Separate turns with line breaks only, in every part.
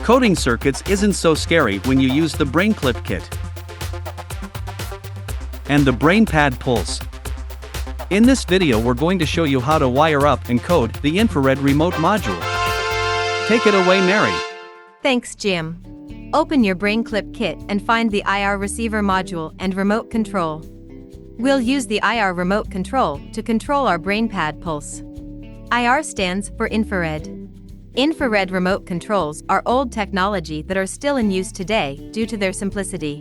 Coding circuits isn't so scary when you use the BrainClip kit and the BrainPad Pulse. In this video we're going to show you how to wire up and code the infrared remote module. Take it away, Mary.
Thanks, Jim. Open your BrainClip kit and find the IR receiver module and remote control. We'll use the IR remote control to control our BrainPad Pulse. IR stands for infrared. Infrared remote controls are old technology that are still in use today due to their simplicity.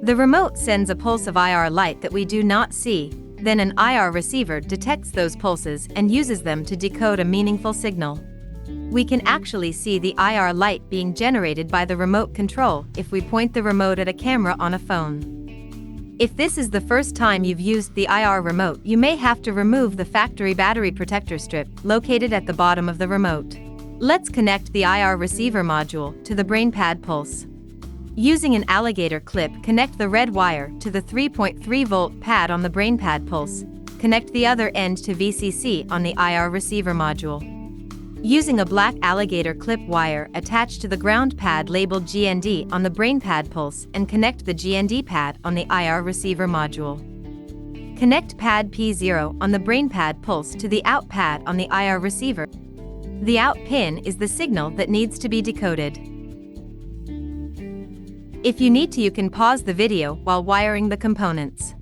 The remote sends a pulse of IR light that we do not see, then an IR receiver detects those pulses and uses them to decode a meaningful signal. We can actually see the IR light being generated by the remote control if we point the remote at a camera on a phone. If this is the first time you've used the IR remote, you may have to remove the factory battery protector strip located at the bottom of the remote. Let's connect the IR receiver module to the BrainPad Pulse. Using an alligator clip, connect the red wire to the 3.3-volt pad on the BrainPad Pulse. Connect the other end to VCC on the IR receiver module. Using a black alligator clip wire, attach to the ground pad labeled GND on the BrainPad Pulse and connect the GND pad on the IR receiver module. Connect pad P0 on the BrainPad Pulse to the out pad on the IR receiver. The out pin is the signal that needs to be decoded. If you need to, you can pause the video while wiring the components.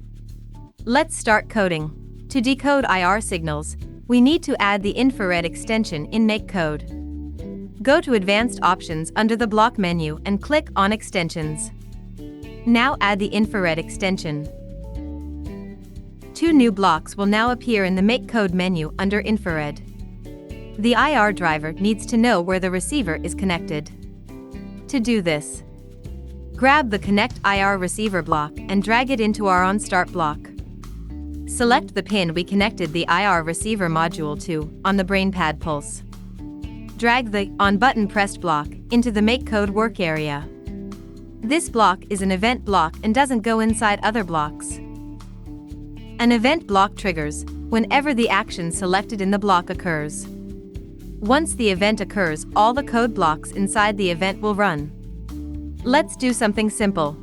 Let's start coding. To decode IR signals, we need to add the infrared extension in MakeCode. Go to Advanced Options under the block menu and click on Extensions. Now add the infrared extension. Two new blocks will now appear in the MakeCode menu under Infrared. The IR driver needs to know where the receiver is connected. To do this, grab the Connect IR receiver block and drag it into our OnStart block. Select the pin we connected the IR receiver module to on the BrainPad Pulse. Drag the On button pressed block into the MakeCode work area. This block is an event block and doesn't go inside other blocks. An event block triggers whenever the action selected in the block occurs. Once the event occurs, all the code blocks inside the event will run. Let's do something simple.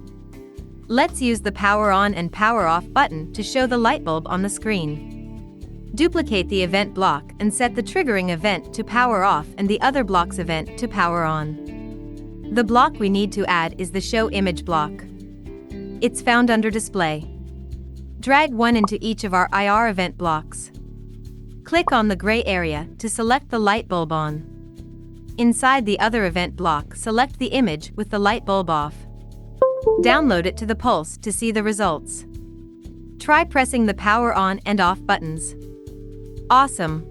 Let's use the power on and power off button to show the light bulb on the screen. Duplicate the event block and set the triggering event to power off and the other block's event to power on. The block we need to add is the Show Image block. It's found under Display. Drag one into each of our IR event blocks. Click on the gray area to select the light bulb on. Inside the other event block, select the image with the light bulb off. Download it to the Pulse to see the results. Try pressing the power on and off buttons. Awesome!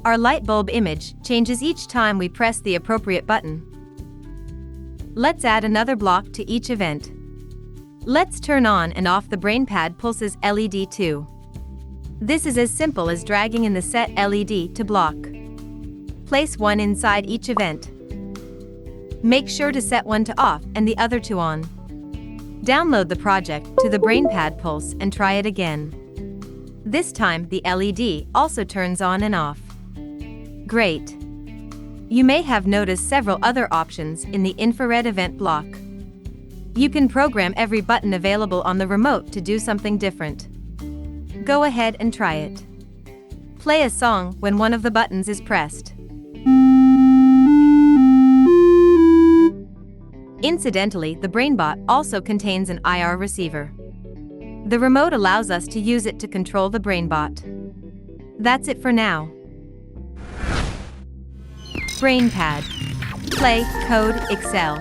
Our light bulb image changes each time we press the appropriate button. Let's add another block to each event. Let's turn on and off the BrainPad Pulse's LED too. This is as simple as dragging in the Set LED to block. Place one inside each event. Make sure to set one to off and the other to on. Download the project to the BrainPad Pulse and try it again. This time the LED also turns on and off. Great! You may have noticed several other options in the infrared event block. You can program every button available on the remote to do something different. Go ahead and try it. Play a song when one of the buttons is pressed. Incidentally, the BrainBot also contains an IR receiver. The remote allows us to use it to control the BrainBot. That's it for now. BrainPad. Play, code, excel.